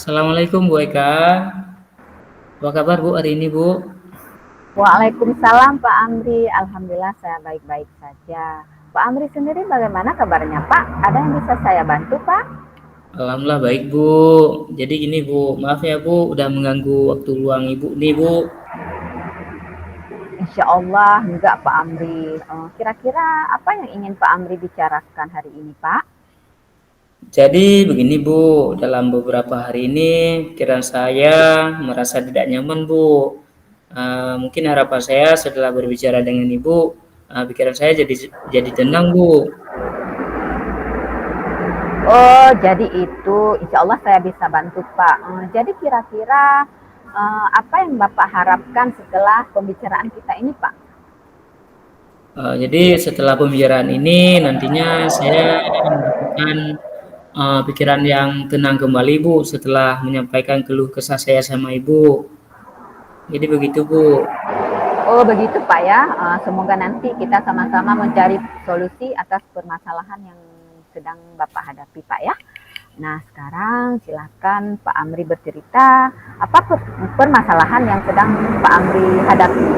Assalamualaikum Bu Eka. Apa kabar Bu hari ini Bu? Waalaikumsalam Pak Amri, alhamdulillah saya baik-baik saja. Pak Amri sendiri bagaimana kabarnya Pak? Ada yang bisa saya bantu Pak? Alhamdulillah baik Bu. Jadi gini Bu, maaf ya Bu udah mengganggu waktu luang Ibu nih Bu. Insya Allah enggak Pak Amri. Kira-kira apa yang ingin Pak Amri bicarakan hari ini Pak? Jadi begini Bu, dalam beberapa hari ini pikiran saya merasa tidak nyaman Bu. Mungkin harapan saya setelah berbicara dengan Ibu, pikiran saya jadi tenang Bu. Oh jadi itu, insya Allah saya bisa bantu Pak. Jadi kira-kira apa yang Bapak harapkan setelah pembicaraan kita ini Pak? Jadi setelah pembicaraan ini nantinya saya mendapatkan pikiran yang tenang kembali Bu setelah menyampaikan keluh kesah saya sama Ibu. Jadi begitu Bu. Oh begitu Pak ya. Semoga nanti kita sama-sama mencari solusi atas permasalahan yang sedang Bapak hadapi Pak ya. Nah sekarang silakan Pak Amri bercerita apa permasalahan yang sedang Pak Amri hadapi.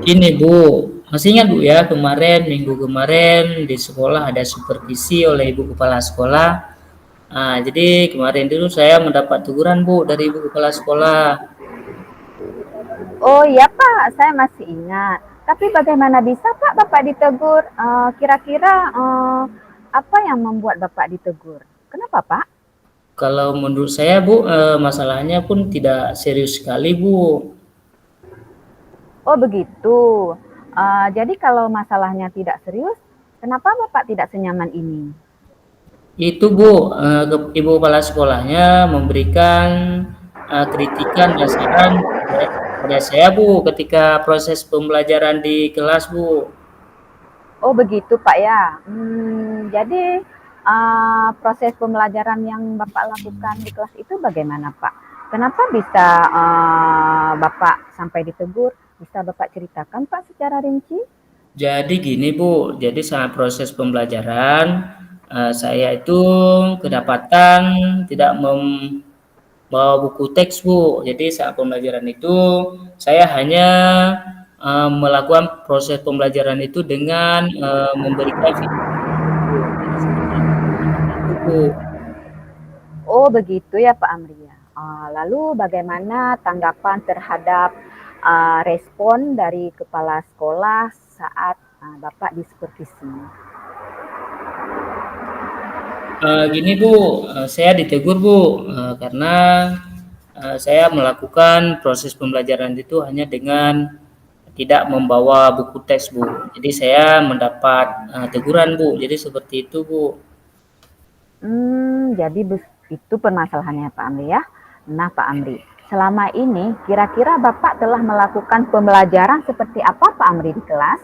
Gini Bu, masih ingat Bu ya minggu kemarin di sekolah ada supervisi oleh Ibu Kepala Sekolah. Jadi kemarin dulu saya mendapat teguran Bu dari Ibu Kepala Sekolah. Oh iya Pak, saya masih ingat. Tapi bagaimana bisa Pak Bapak ditegur? Kira-kira apa yang membuat Bapak ditegur? Kenapa Pak? Kalau menurut saya Bu, masalahnya pun tidak serius sekali Bu. Oh begitu. Jadi kalau masalahnya tidak serius, kenapa Bapak tidak senyaman ini? Itu Bu, Ibu Kepala Sekolahnya memberikan kritikan dan saran kepada saya Bu ketika proses pembelajaran di kelas Bu. Oh begitu Pak ya. Jadi proses pembelajaran yang Bapak lakukan di kelas itu bagaimana Pak? Kenapa bisa Bapak sampai ditegur? Bisa Bapak ceritakan Pak secara rinci? Jadi gini Bu, jadi saat proses pembelajaran saya itu kedapatan tidak membawa buku teks Bu. Jadi saat pembelajaran itu saya hanya melakukan proses pembelajaran itu dengan memberikan video. Jadi seperti itu Bu. Oh begitu ya Pak Amri ya. Lalu bagaimana tanggapan terhadap respon dari kepala sekolah saat Bapak disupervisi? Gini Bu, saya ditegur Bu, karena saya melakukan proses pembelajaran itu hanya dengan tidak membawa buku teks Bu. Jadi saya mendapat teguran Bu. Jadi seperti itu Bu. Jadi itu permasalahannya Pak Amri ya. Nah Pak Amri, selama ini kira-kira Bapak telah melakukan pembelajaran seperti apa Pak Amri di kelas?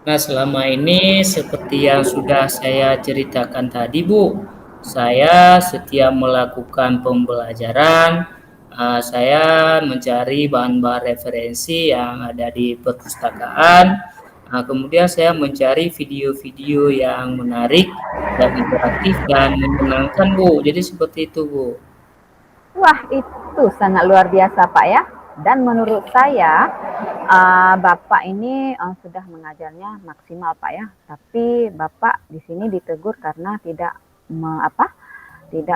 Nah, selama ini seperti yang sudah saya ceritakan tadi, Bu, saya setiap melakukan pembelajaran, saya mencari bahan-bahan referensi yang ada di perpustakaan. Kemudian saya mencari video-video yang menarik dan interaktif dan menyenangkan, Bu. Jadi seperti itu, Bu. Wah itu sangat luar biasa Pak ya. Dan menurut saya Bapak ini sudah mengajarnya maksimal Pak ya. Tapi Bapak di sini ditegur karena tidak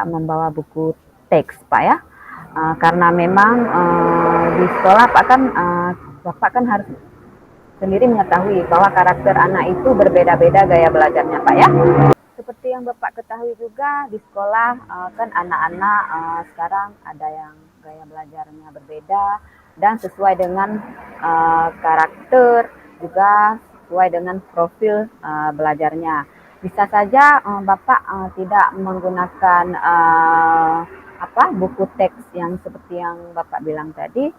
membawa buku teks Pak ya. Karena memang di sekolah Bapak kan harus sendiri mengetahui bahwa karakter anak itu berbeda-beda gaya belajarnya Pak ya. Seperti yang Bapak ketahui juga di sekolah kan anak-anak sekarang ada yang gaya belajarnya berbeda dan sesuai dengan karakter juga sesuai dengan profil belajarnya. Bisa saja Bapak tidak menggunakan buku teks yang seperti yang Bapak bilang tadi,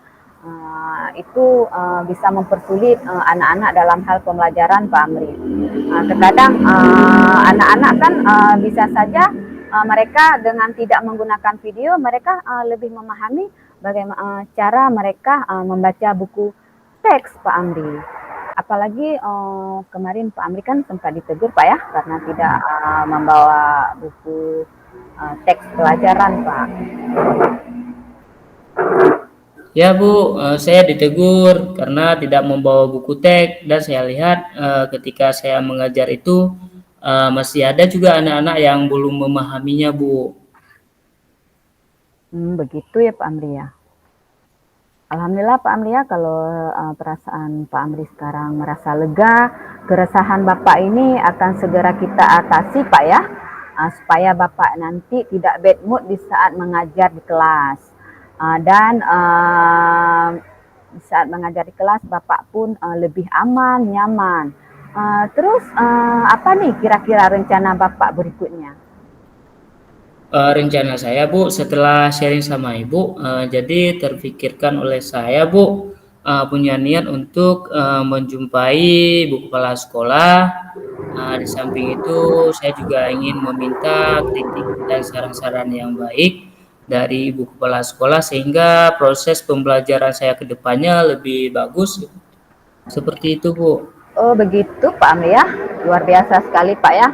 itu bisa mempersulit anak-anak dalam hal pembelajaran Pak Amri. Terkadang anak-anak kan bisa saja mereka dengan tidak menggunakan video mereka lebih memahami bagaimana cara mereka membaca buku teks Pak Amri. Apalagi kemarin Pak Amri kan sempat ditegur Pak ya karena tidak membawa buku teks pelajaran Pak. Ya Bu, saya ditegur karena tidak membawa buku teks dan saya lihat ketika saya mengajar itu masih ada juga anak-anak yang belum memahaminya Bu. Begitu ya Pak Amri ya. Alhamdulillah Pak Amri ya, kalau perasaan Pak Amri sekarang merasa lega, keresahan Bapak ini akan segera kita atasi Pak ya, supaya Bapak nanti tidak bad mood di saat mengajar di kelas. Dan di saat mengajar di kelas Bapak pun lebih aman, nyaman. Terus apa nih kira-kira rencana Bapak berikutnya? Rencana saya Bu, setelah sharing sama Ibu, jadi terpikirkan oleh saya Bu, punya niat untuk menjumpai Bu Kepala Sekolah. Di samping itu saya juga ingin meminta kritik dan saran-saran yang baik dari Ibu Kepala Sekolah sehingga proses pembelajaran saya ke depannya lebih bagus. Seperti itu Bu. Oh begitu Pak Amri ya, luar biasa sekali Pak ya.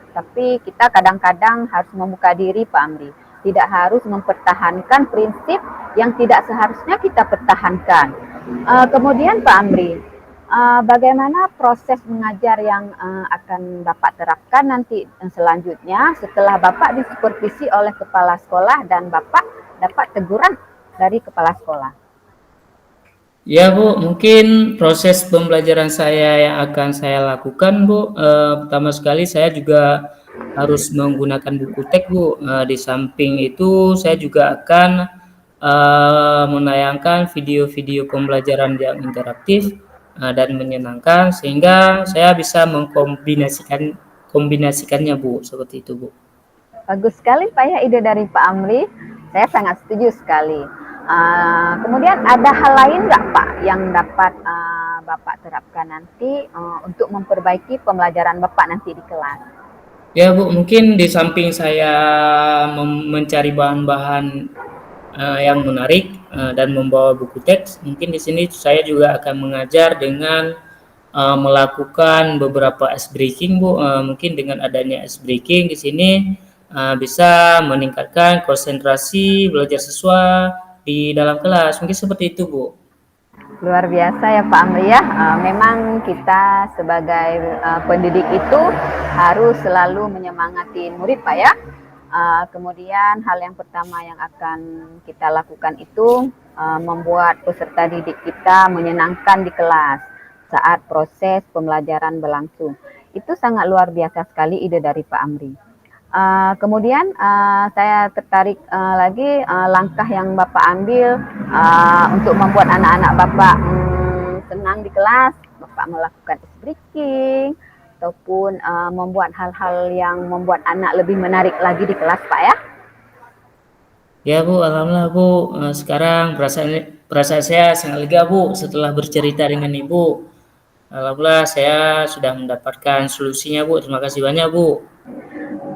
Tapi kita kadang-kadang harus membuka diri Pak Amri. Tidak harus mempertahankan prinsip yang tidak seharusnya kita pertahankan. Kemudian Pak Amri, bagaimana proses mengajar yang akan Bapak terapkan nanti selanjutnya setelah Bapak disupervisi oleh kepala sekolah dan Bapak dapat teguran dari kepala sekolah? Ya Bu, mungkin proses pembelajaran saya yang akan saya lakukan Bu, pertama sekali saya juga harus menggunakan buku teks Bu. Di samping itu saya juga akan menayangkan video-video pembelajaran yang interaktif dan menyenangkan sehingga saya bisa kombinasikannya Bu, seperti itu Bu. Bagus sekali Pak ya ide dari Pak Amri. Saya sangat setuju sekali. Kemudian ada hal lain nggak Pak yang dapat Bapak terapkan nanti untuk memperbaiki pembelajaran Bapak nanti di kelas? Ya Bu, mungkin di samping saya mencari bahan-bahan yang menarik dan membawa buku teks, mungkin di sini saya juga akan mengajar dengan melakukan beberapa ice breaking Bu. Mungkin dengan adanya ice breaking di sini bisa meningkatkan konsentrasi belajar siswa di dalam kelas. Mungkin seperti itu Bu. Luar biasa ya Pak Amri ya. Memang kita sebagai pendidik itu harus selalu menyemangati murid Pak ya. Kemudian hal yang pertama yang akan kita lakukan itu membuat peserta didik kita menyenangkan di kelas saat proses pembelajaran berlangsung. Itu sangat luar biasa sekali ide dari Pak Amri. Kemudian saya tertarik lagi langkah yang Bapak ambil untuk membuat anak-anak Bapak senang di kelas. Bapak melakukan ice breaking ataupun membuat hal-hal yang membuat anak lebih menarik lagi di kelas Pak ya. Ya Bu, alhamdulillah Bu. Sekarang perasaan saya sangat lega Bu setelah bercerita dengan Ibu. Alhamdulillah saya sudah mendapatkan solusinya Bu. Terima kasih banyak Bu.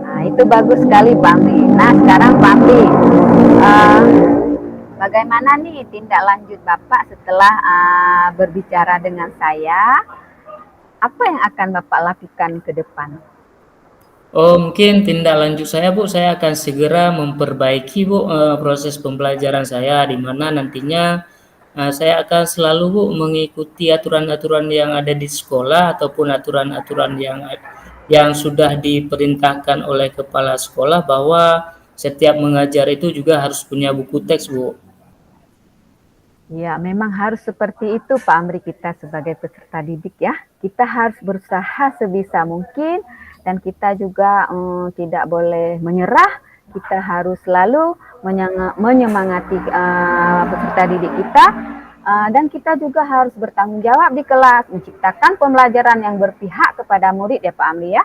Nah itu bagus sekali Pak Amri. Nah sekarang Pak Amri, bagaimana nih tindak lanjut Bapak setelah berbicara dengan saya? Apa yang akan Bapak lakukan ke depan? Oh, mungkin tindak lanjut saya Bu, saya akan segera memperbaiki Bu proses pembelajaran saya di mana nantinya saya akan selalu Bu mengikuti aturan-aturan yang ada di sekolah ataupun aturan-aturan yang sudah diperintahkan oleh kepala sekolah bahwa setiap mengajar itu juga harus punya buku teks Bu. Ya, memang harus seperti itu Pak Amri kita sebagai peserta didik ya. Kita harus berusaha sebisa mungkin dan kita juga tidak boleh menyerah. Kita harus selalu menyemangati peserta didik kita dan kita juga harus bertanggung jawab di kelas, menciptakan pembelajaran yang berpihak kepada murid ya Pak Amri ya.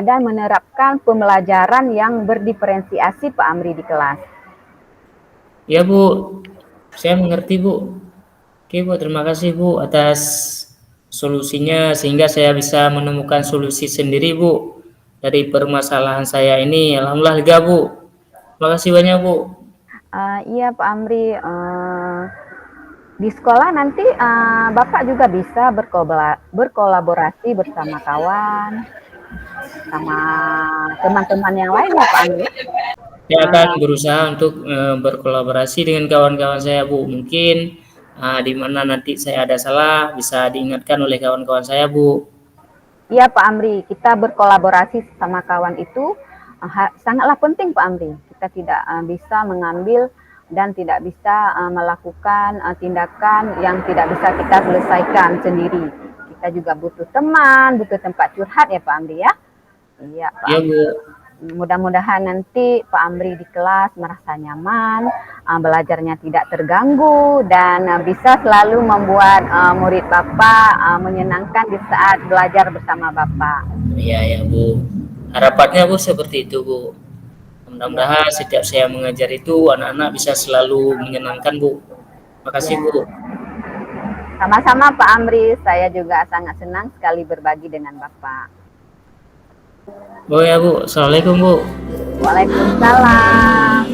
Dan menerapkan pembelajaran yang berdiferensiasi Pak Amri di kelas. Ya Bu, saya mengerti Bu. Oke Bu, terima kasih Bu atas solusinya sehingga saya bisa menemukan solusi sendiri Bu dari permasalahan saya ini. Alhamdulillah lega Bu. Terima kasih banyak Bu. Iya Pak Amri, di sekolah nanti Bapak juga bisa berkolaborasi bersama kawan, sama teman-teman yang lain ya Pak Amri. Saya akan berusaha untuk berkolaborasi dengan kawan-kawan saya, Bu. Mungkin di mana nanti saya ada salah bisa diingatkan oleh kawan-kawan saya, Bu. Iya Pak Amri, kita berkolaborasi sama kawan itu sangatlah penting Pak Amri. Kita tidak bisa mengambil dan tidak bisa melakukan tindakan yang tidak bisa kita selesaikan sendiri. Kita juga butuh teman, butuh tempat curhat ya Pak Amri ya. Iya Pak Iya, Amri. Bu. Mudah-mudahan nanti Pak Amri di kelas merasa nyaman, belajarnya tidak terganggu, dan bisa selalu membuat murid Bapak menyenangkan di saat belajar bersama Bapak. Iya, ya, Bu. Harapannya, Bu, seperti itu, Bu. Ya, Mudah-mudahan setiap saya mengajar itu anak-anak bisa selalu menyenangkan, Bu. Makasih, ya. Bu. Sama-sama Pak Amri, saya juga sangat senang sekali berbagi dengan Bapak. Oh ya, Bu. Assalamualaikum, Bu. Waalaikumsalam.